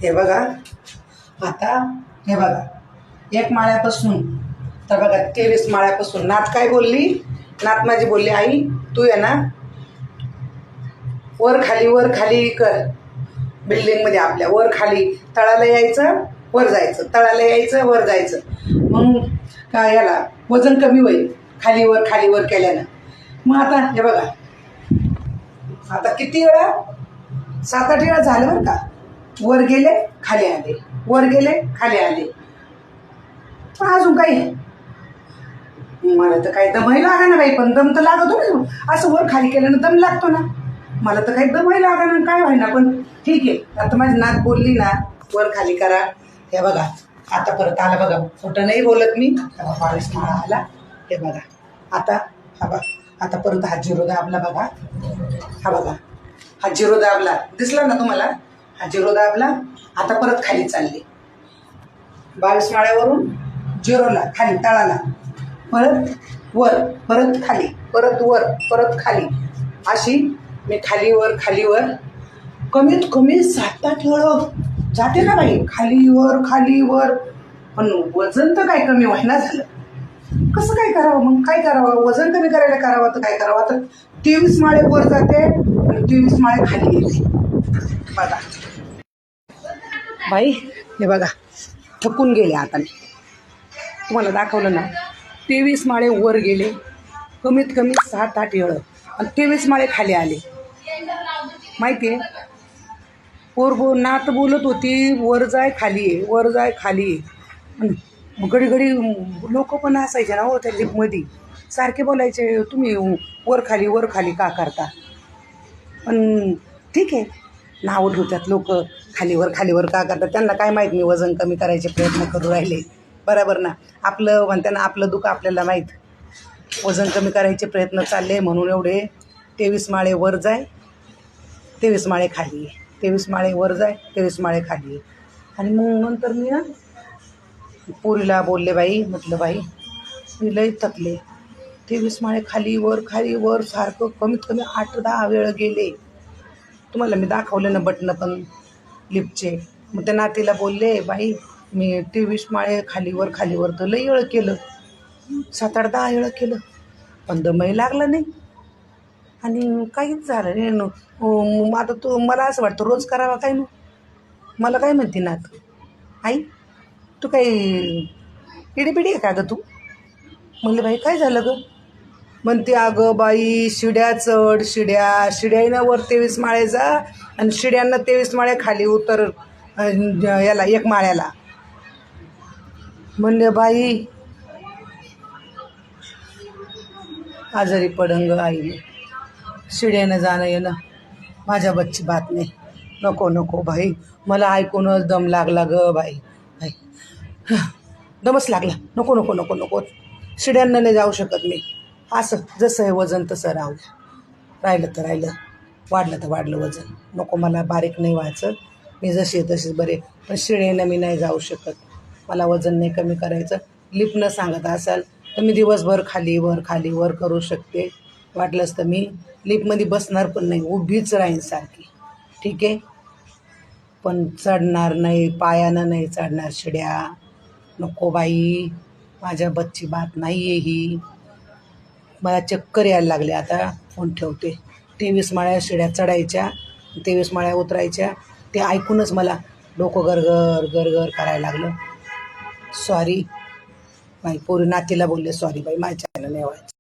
हे बघा आता, हे बघा 1 माळ्यापासून तर बघा 23 माळ्यापासून नात काय बोलली, नात माझी बोलली, आई तू आहे ना वर खाली कर, बिल्डिंगमध्ये आपल्या वर खाली तळाला यायचं वर जायचं, तळाला यायचं वर जायचं, मग काय याला वजन कमी होईल खाली वर केल्यानं. मग आता हे बघा आता किती वेळा 7-8 वेळा झालं बरं का, वर गेले खाली आले, वर गेले खाली आले. पण अजून काही मला तर काही दमही लागा ना बाई, पण दम तर लागतो ना, असं वर खाली केल्यानं दम लागतो ना, मला तर काही दमही लागा ना, काय व्हायना. पण ठीक आहे, आता माझी नात बोलली ना वर खाली करा. हे बघा आता परत आला बघा, खोटं नाही बोलत मी, 22 माळा आला. हे बघा आता, हा बघा आता परत हा झिरो दाबला बघा, हा बघा हा झिरो दाबला, दिसला ना तुम्हाला, हा झिरो दाबला. आता परत खाली चालली 22 माळ्यावरून झिरोला खाली तळाला, परत वर, परत खाली, परत वर, परत खाली, अशी मी खाली वर कमीत कमी 7-8 वेळा जाते ना बाई, खाली वर. पण वजन तर काय कमी व्हायना झालं. कसं काय करावं मग, काय करावं, वजन कमी करायला करावं तर काय करावं. आता 23 माळे वर जाते आणि 23 माळे खाली येते बघा बाई. हे बघा थकून गेले आता, मी तुम्हाला दाखवलं ना, 23 माळे वर गेले कमीत कमी 7-8 वेळा आणि 23 माळे खाली आले. माहिती आहे, नात बोलत होती वर जाय खाली आहे, वर जाय खाली आहे. घडी लोक पण असायचे ना हो त्या लिफ्टमध्ये, सारखे बोलायचे तुम्ही वर खाली का करता. पण ठीक आहे, नाव ठेवतात लोक, खालीवर का करतात, त्यांना काय माहीत मी वजन कमी करायचे प्रयत्न करू राहिले. बरोबर ना, आपलं म्हणते ना आपलं दुःख आपल्याला माहीत. वजन कमी करायचे प्रयत्न चालले म्हणून एवढे 23 माळे वर जाय 23 माळे खाली आहे, 23 माळे वर जाय 23 माळे खाली आहे. आणि मग नंतर मी ना पोरीला बोलले, बाई म्हटलं बाई मी लई थकले, 23 माळे खाली वर सारखं कमीत कमी 8-10 वेळ गेले. तुम्हाला मी दाखवले ना बटणं पण लिफ्टचे. मग त्या नातीला बोलले, बाई मी 23 माळे खालीवर तर लई वेळ केलं, 7-8-10 वेळा केलं, पण दमही लागला नाही आणि काहीच झालं नाही. आता मला असं वाटतं रोज करावा काय. मला काय म्हणते नात, आई तू काही पिढी आहे का गं तू. म्हणलं बाई काय झालं गं. म्हणते अगं बाई शिड्यानं वर 23 माळे जा आणि शिड्यांना 23 माळे खाली उतर याला 1 माळ्याला. म्हणले बाई आजारी पडंग आईने, शिड्यानं जाणं येणं माझ्या बच्ची बात नाही. नको भाई, मला ऐकूनच दम लागला ग बाई, दमच लागला. नको शिड्यांना नाही जाऊ शकत मी. असं जसं आहे वजन तसं राहिलं तर राहिलं, वाढलं तर वाढलं वजन. नको मला बारीक नाही व्हायचं, मी जशी आहे तशीच बरे. पण शिड्यानं मी नाही जाऊ शकत, मला वजन नाही कमी करायचं. लिफ्टनं सांगत असाल तर मी दिवसभर खाली वर करू शकते. वाटलंच तर मी लिफ्टमध्ये बसणार पण नाही, उभीच राहीन सारखी, ठीक आहे. पण चढणार नाही, पायानं नाही चढणार शिड्या. नको बाई, माझ्या बच्ची बात नाही आहे ही. मला चक्कर यायला लागले आता. फोन ठेवते. 23 माळ्या शिड्या चढायच्या, 23 माळ्या उतरायच्या, ते ऐकूनच मला डोकं गरगर करायला लागलं. सॉरी बाई, पोरी नातीला बोलले, सॉरी बाई माझ्यानं नाही व्हायचं.